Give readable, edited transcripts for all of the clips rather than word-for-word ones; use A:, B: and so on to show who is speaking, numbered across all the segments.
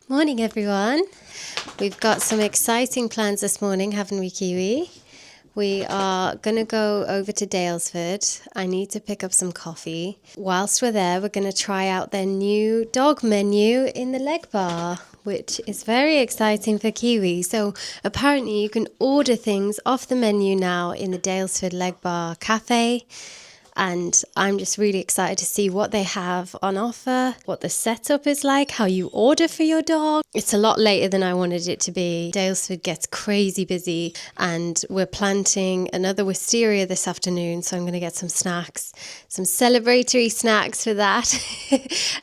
A: Morning everyone. We've got some exciting plans this morning, haven't we, Kiwi? We are going to go over to Daylesford. I need to pick up some coffee. Whilst we're there, we're going to try out their new dog menu in the Legbar, which is very exciting for Kiwi. So apparently you can order things off the menu now in the Daylesford Legbar cafe. And I'm just really excited to see what they have on offer, what the setup is like, how you order for your dog. It's a lot later than I wanted it to be. Daylesford gets crazy busy and we're planting another wisteria this afternoon. So I'm going to get some snacks, some celebratory snacks for that.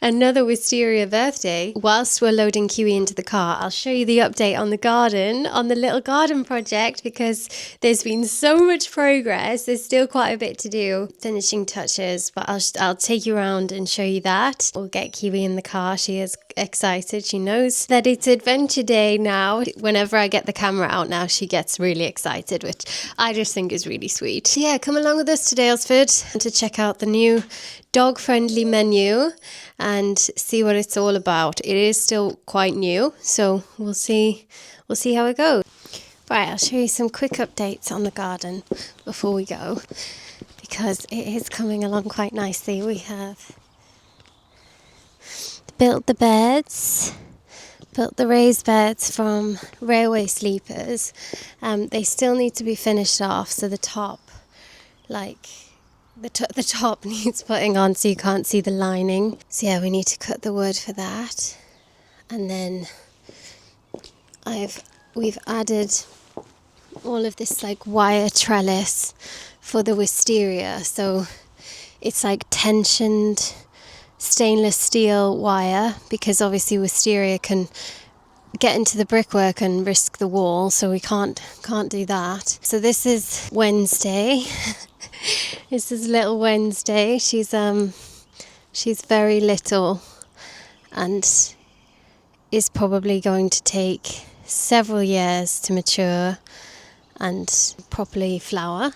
A: Another wisteria birthday. Whilst we're loading Kiwi into the car, I'll show you the update on the garden, on the little garden project, because there's been so much progress. There's still quite a bit to do. Finishing touches, but I'll take you around and show you that. We'll get Kiwi in the car. She is excited. She knows that it's adventure day now. Whenever I get the camera out now, she gets really excited, which I just think is really sweet. So yeah, come along with us to Daylesford to check out the new dog-friendly menu and see what it's all about. It is still quite new, so we'll see how it goes. Right, I'll show you some quick updates on the garden before we go, because it is coming along quite nicely. We have built the beds, built the raised beds from railway sleepers. They still need to be finished off, so the top, the top needs putting on so you can't see the lining. So yeah, we need to cut the wood for that. And then we've added all of this wire trellis for the wisteria, so it's tensioned stainless steel wire, because obviously wisteria can get into the brickwork and risk the wall, so we can't do that. So this is Wednesday. This is little Wednesday. She's very little and is probably going to take several years to mature and properly flower.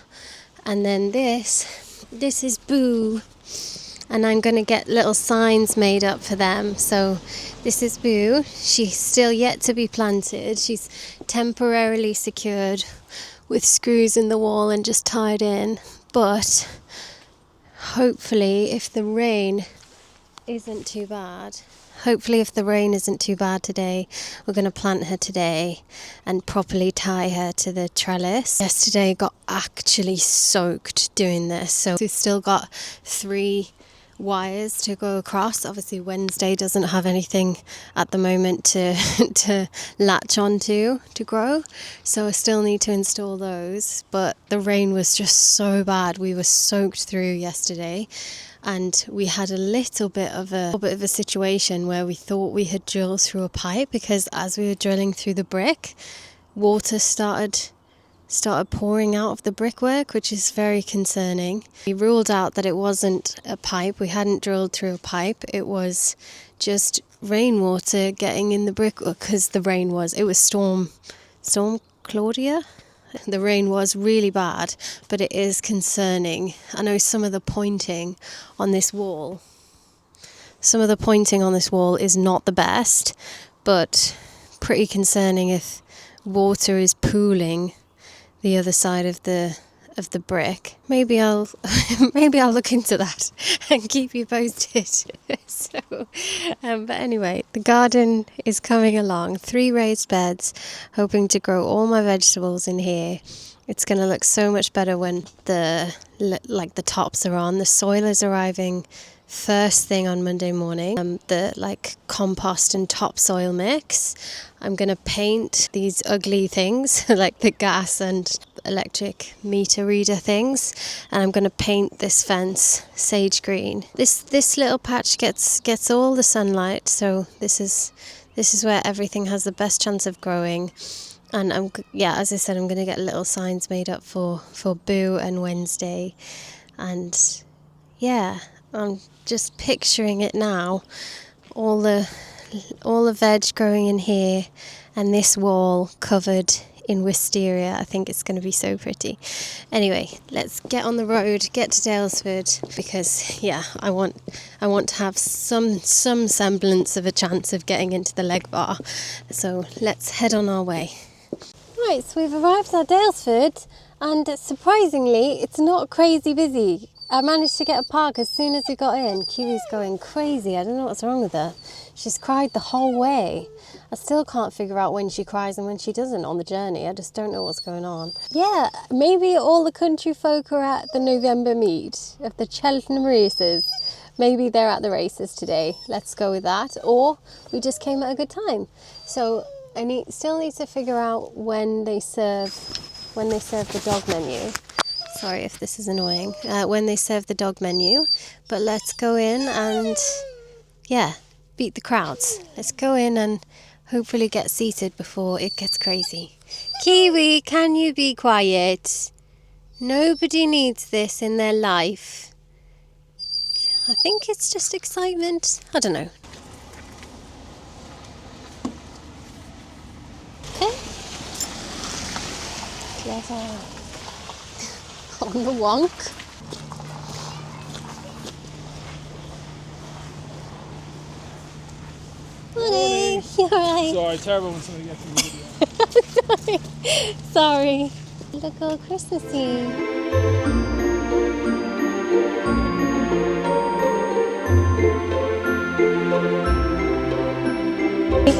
A: And then this is Boo, and I'm going to get little signs made up for them. So this is Boo. She's still yet to be planted. She's temporarily secured with screws in the wall and just tied in. But hopefully, if the rain isn't too bad today, we're going to plant her today and properly tie her to the trellis. Yesterday got actually soaked doing this, so we've still got 3 wires to go across. Obviously Wednesday doesn't have anything at the moment to latch onto to grow, so I still need to install those. But the rain was just so bad. We were soaked through yesterday. And we had a little bit of a situation where we thought we had drilled through a pipe, because as we were drilling through the brick, water started pouring out of the brickwork, which is very concerning. We ruled out that it wasn't a pipe. We hadn't drilled through a pipe. It was just rainwater getting in the brickwork, because it was Storm Claudia. The rain was really bad, but it is concerning. I know some of the pointing on this wall is not the best, but pretty concerning if water is pooling the other side of the brick. Maybe I'll look into that and keep you posted. But anyway, the garden is coming along. 3 raised beds, hoping to grow all my vegetables in here. It's going to look so much better when the tops are on. The soil is arriving first thing on Monday morning. The compost and topsoil mix. I'm going to paint these ugly things like the gas and electric meter reader things, and I'm going to paint this fence sage green. This little patch gets all the sunlight, so this is where everything has the best chance of growing. And as I said, I'm going to get little signs made up for Boo and Wednesday. And yeah, I'm just picturing it now. All the veg growing in here, and this wall covered in wisteria. I think it's going to be so pretty. Anyway, let's get on the road, get to Daylesford, because yeah, I want to have some semblance of a chance of getting into the Legbar. So let's head on our way. Right, so we've arrived at Daylesford, and surprisingly, it's not crazy busy. I managed to get a park as soon as we got in. Kiwi's going crazy. I don't know what's wrong with her. She's cried the whole way. I still can't figure out when she cries and when she doesn't on the journey. I just don't know what's going on. Yeah, maybe all the country folk are at the November meet of the Cheltenham races. Maybe they're at the races today. Let's go with that. Or we just came at a good time. So I still need to figure out when they serve the dog menu. Sorry if this is annoying. When they serve the dog menu. But let's go in and, yeah, beat the crowds. Let's go in and hopefully get seated before it gets crazy. Kiwi, can you be quiet? Nobody needs this in their life. I think it's just excitement. I don't know. Okay. Clever. On the wonk. Morning. You alright?
B: Sorry, terrible when somebody gets in the video.
A: Sorry. Look all Christmassy.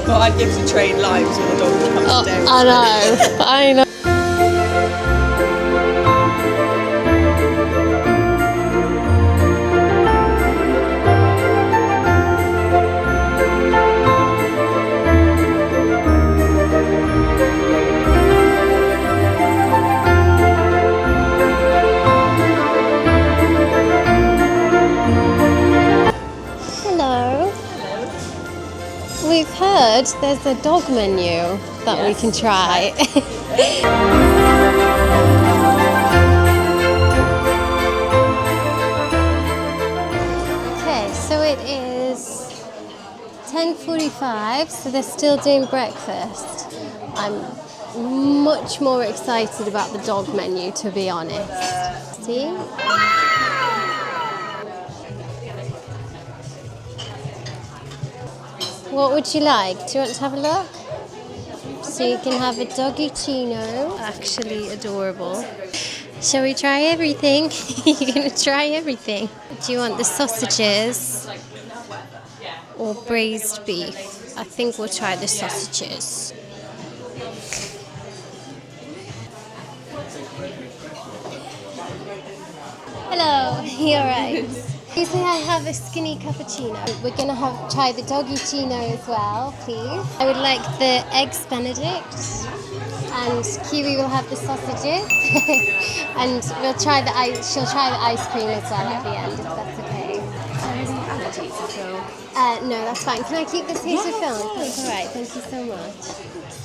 C: Well, I'd give to trade lives with a dog that comes down.
A: I know. Hello. We've heard there's a dog menu that we can try. Okay, so it is 10:45, so they're still doing breakfast. I'm much more excited about the dog menu, to be honest. See? What would you like? Do you want to have a look? So you can have a doggy chino. Actually adorable. Shall we try everything? You're going to try everything. Do you want the sausages or braised beef? I think we'll try the sausages. Hello, you're right. Usually I have a skinny cappuccino. We're going to try the doggy chino as well, please. I would like the eggs Benedict, and Kiwi will have the sausages, and she'll try the ice cream as well at the end, if that's okay. No, that's fine. Can I keep this here to film? That's all right. Thank you so much.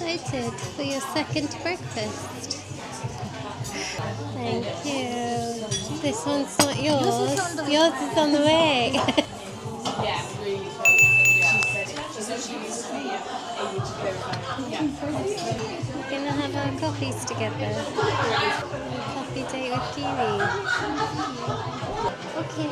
A: Excited for your second breakfast. Thank you. This one's not yours. Yours is on the way. We're gonna have our coffees together. Coffee date with Kiwi. Okay.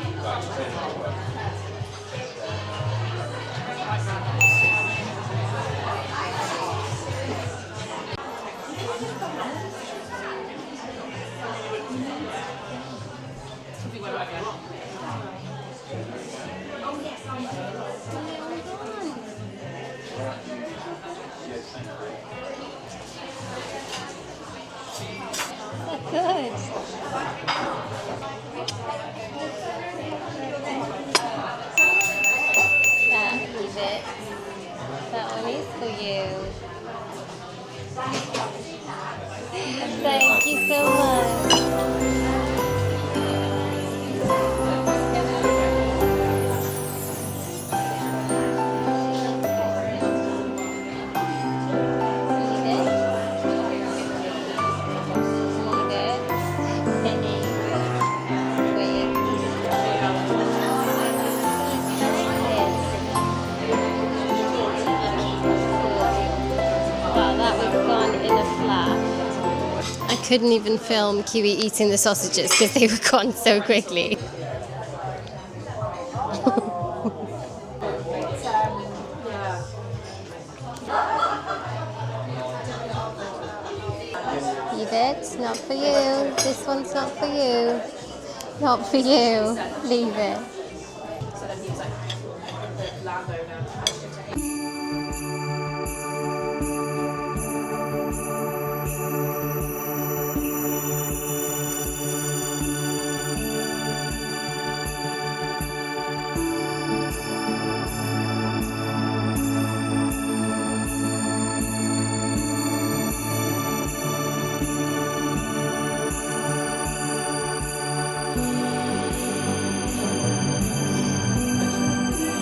A: Good. Leave it. That one is for you. Thank you so much. Wow, that was gone in a flash. couldn't even film Kiwi eating the sausages because they were gone so quickly. Leave it. Not for you. This one's not for you. Not for you. Leave it.
C: So then he was like the landowner.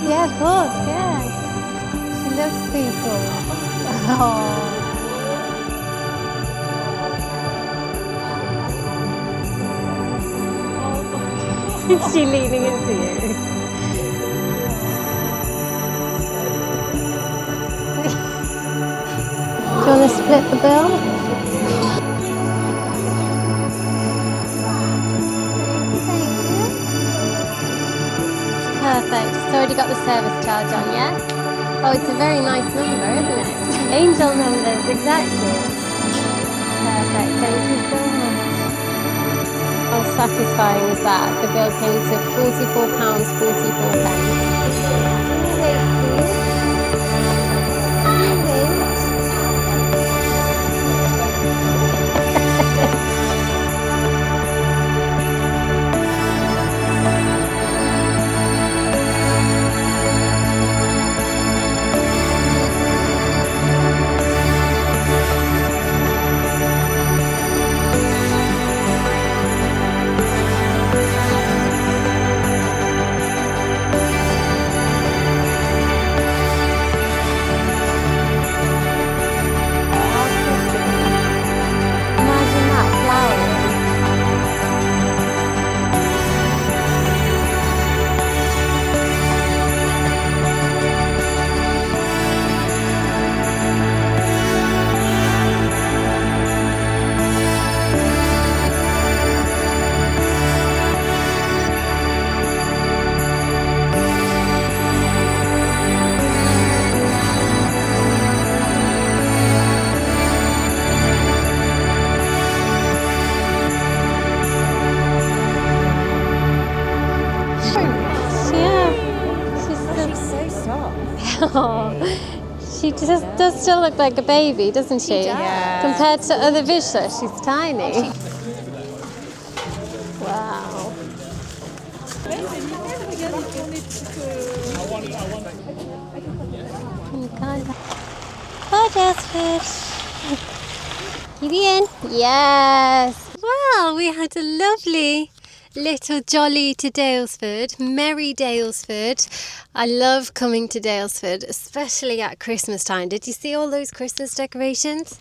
A: Yeah, of course, yeah. She loves people. Oh. Is she leaning into you? Do you want to split the bill? Perfect. It's already got the service charge on, yeah? Oh, it's a very nice number, isn't it? Angel numbers, exactly. Perfect. Thank you so much. How satisfying is that? The bill came to £44.44. Wait, please. Imagine that flowering. Yeah, she's
C: So soft.
A: oh, she just does still look like a baby, doesn't she?
C: Yeah.
A: Compared to other vistas, she's tiny. Wow. Hi, Daylesford. Kiwi in? Yes. Well, we had a lovely little jolly to Daylesford, merry Daylesford. I love coming to Daylesford, especially at Christmas time. Did you see all those Christmas decorations?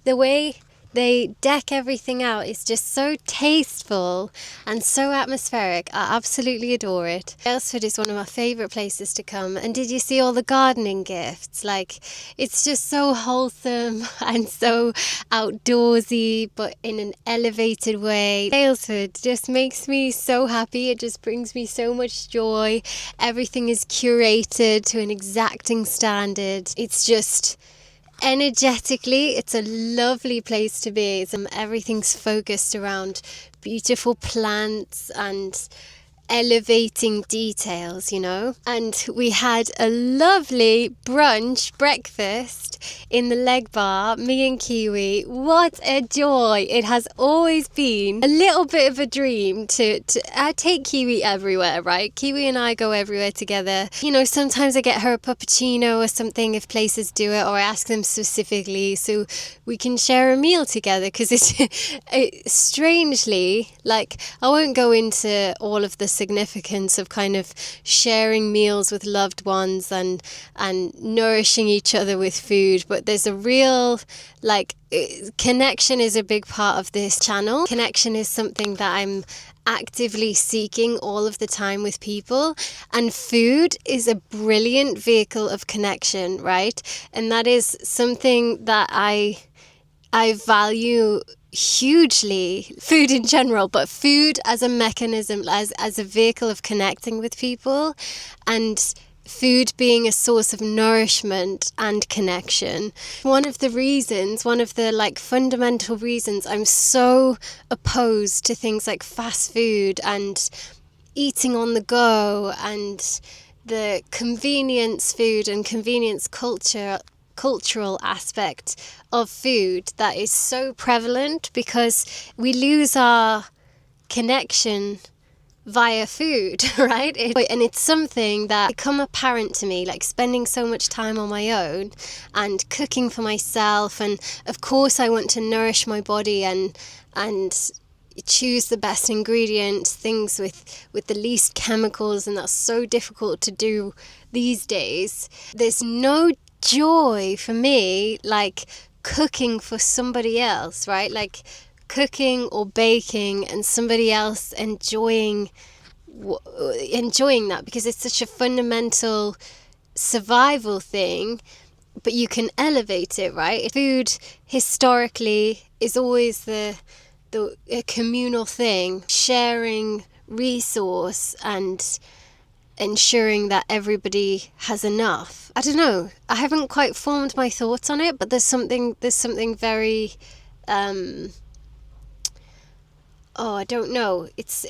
A: The way they deck everything out is just so tasteful and so atmospheric. I absolutely adore it. Daylesford is one of my favourite places to come. And did you see all the gardening gifts? Like, it's just so wholesome and so outdoorsy, but in an elevated way. Daylesford just makes me so happy. It just brings me so much joy. Everything is curated to an exacting standard. It's just energetically, it's a lovely place to be. Everything's focused around beautiful plants and elevating details, you know. And we had a lovely breakfast in the Legbar, me and Kiwi. What a joy. It has always been a little bit of a dream to I take Kiwi everywhere, right? Kiwi and I go everywhere together. You know, sometimes I get her a puppuccino or something if places do it, or I ask them specifically so we can share a meal together, because it strangely, like, I won't go into all of the significance of kind of sharing meals with loved ones and nourishing each other with food, but there's a real, like, connection is a big part of this channel. Connection is something that I'm actively seeking all of the time with people, and food is a brilliant vehicle of connection, right? And that is something that I I value hugely food in general, but food as a mechanism, as a vehicle of connecting with people, and food being a source of nourishment and connection. One of the like fundamental reasons I'm so opposed to things like fast food and eating on the go and the convenience food and convenience cultural aspect of food that is so prevalent, because we lose our connection via food, right? And it's something that become apparent to me, like spending so much time on my own and cooking for myself, and of course I want to nourish my body and choose the best ingredients, things with the least chemicals, and that's so difficult to do these days. There's no joy for me like cooking for somebody else, right? Like cooking or baking and somebody else enjoying that, because it's such a fundamental survival thing, but you can elevate it, right? Food historically is always a communal thing, sharing resource and ensuring that everybody has enough. I don't know, I haven't quite formed my thoughts on it, but there's something very I don't know, it's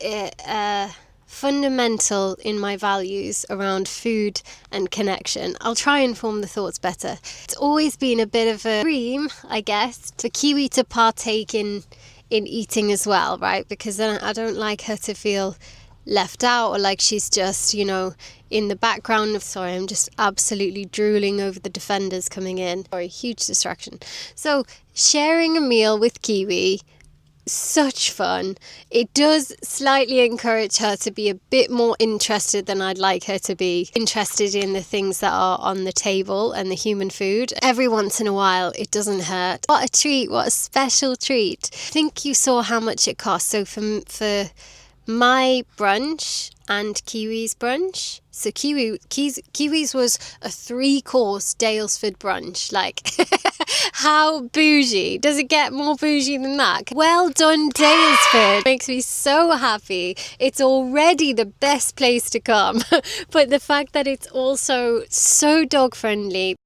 A: fundamental in my values around food and connection. I'll try and form the thoughts better. It's always been a bit of a dream, I guess, for Kiwi to partake in eating as well, right? Because then I don't like her to feel left out or like she's just, in the background. Sorry, I'm just absolutely drooling over the defenders coming in. Sorry, huge distraction. So sharing a meal with Kiwi, such fun. It does slightly encourage her to be a bit more interested than I'd like her to be, interested in the things that are on the table and the human food. Every once in a while, it doesn't hurt. What a treat, what a special treat. I think you saw how much it cost. So for my brunch and Kiwi's brunch, so Kiwi's was a 3-course Daylesford brunch. Like, how bougie? Does it get more bougie than that? Well done, Daylesford. Makes me so happy. It's already the best place to come. But the fact that it's also so dog friendly,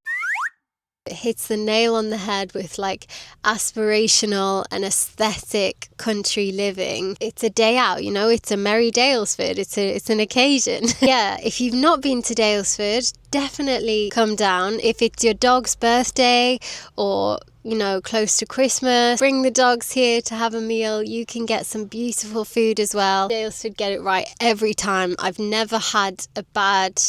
A: it hits the nail on the head with like aspirational and aesthetic country living. It's a day out, it's a merry Daylesford. It's an occasion. Yeah, if you've not been to Daylesford, definitely come down. If it's your dog's birthday or close to Christmas, bring the dogs here to have a meal. You can get some beautiful food as well. Daylesford get it right every time. I've never had a bad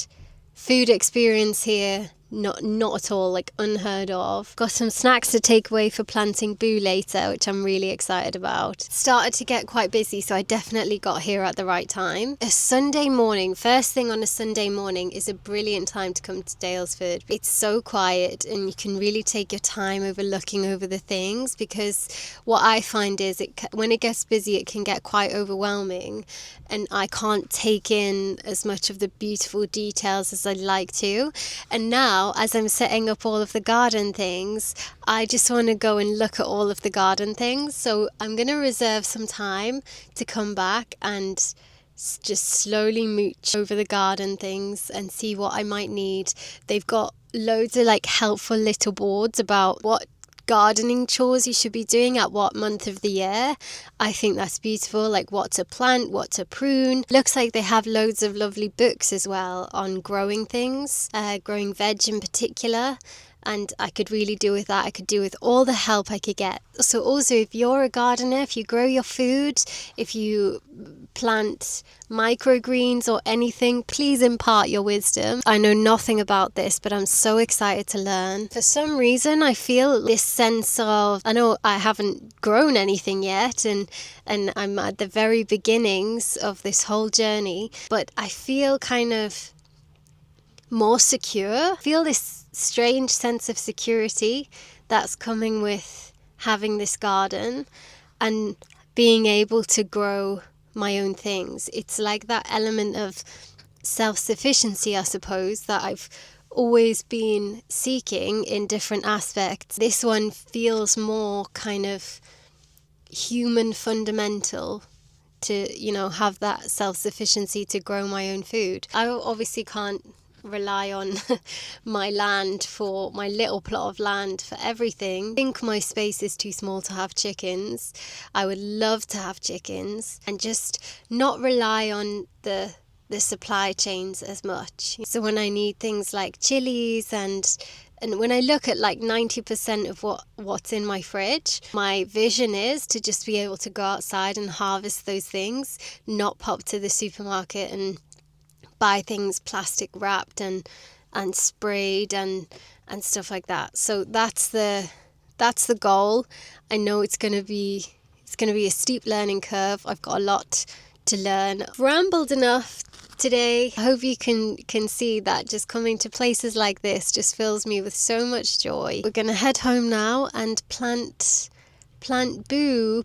A: food experience here. Not at all, like unheard of. Got some snacks to take away for planting boo later, which I'm really excited about. Started to get quite busy, so I definitely got here at the right time. A Sunday morning, first thing on a Sunday morning, is a brilliant time to come to Daylesford. It's so quiet and you can really take your time looking over the things, because what I find is when it gets busy, it can get quite overwhelming and I can't take in as much of the beautiful details as I'd like to. And now, as I'm setting up all of the garden things, I just want to go and look at all of the garden things. So I'm going to reserve some time to come back and just slowly mooch over the garden things and see what I might need. They've got loads of like helpful little boards about what gardening chores you should be doing at what month of the year. I think that's beautiful, like what to plant, what to prune. Looks like they have loads of lovely books as well on growing things, growing veg in particular. And I could really do with that. I could do with all the help I could get. So also, if you're a gardener, if you grow your food, if you plant microgreens or anything, please impart your wisdom. I know nothing about this, but I'm so excited to learn. For some reason, I feel this sense of, I know I haven't grown anything yet, and I'm at the very beginnings of this whole journey, but I feel kind of more secure. I feel this strange sense of security that's coming with having this garden and being able to grow my own things. It's like that element of self-sufficiency, I suppose, that I've always been seeking in different aspects. This one feels more kind of human fundamental to, you know, have that self-sufficiency to grow my own food. I obviously can't rely on my land for my little plot of land for everything. I think my space is too small to have chickens. I would love to have chickens and just not rely on the supply chains as much. So when I need things like chilies and when I look at like 90% of what's in my fridge, my vision is to just be able to go outside and harvest those things, not pop to the supermarket and buy things plastic wrapped and sprayed and stuff like that. So that's the goal. I know it's gonna be a steep learning curve. I've got a lot to learn. Rambled enough today. I hope you can see that just coming to places like this just fills me with so much joy. We're gonna head home now and plant the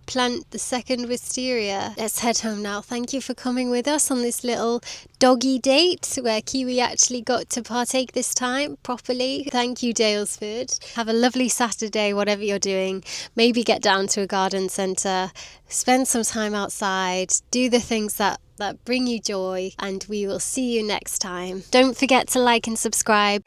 A: second wisteria. Let's head home now. Thank you for coming with us on this little doggy date where Kiwi actually got to partake this time properly. Thank you, Daylesford. Have a lovely Saturday, whatever you're doing. Maybe get down to a garden centre, spend some time outside, do the things that bring you joy, and we will see you next time. Don't forget to like and subscribe.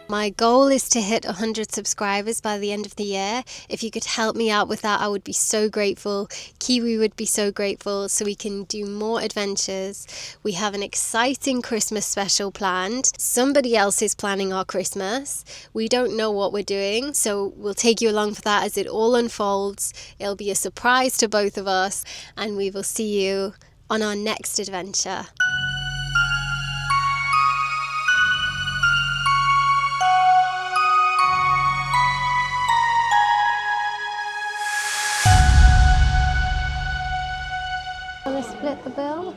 A: My goal is to hit 100 subscribers by the end of the year. If you could help me out with that, I would be so grateful. Kiwi would be so grateful, so we can do more adventures. We have an exciting Christmas special planned. Somebody else is planning our Christmas. We don't know what we're doing, so we'll take you along for that as it all unfolds. It'll be a surprise to both of us, and we will see you on our next adventure. Want to split the bill?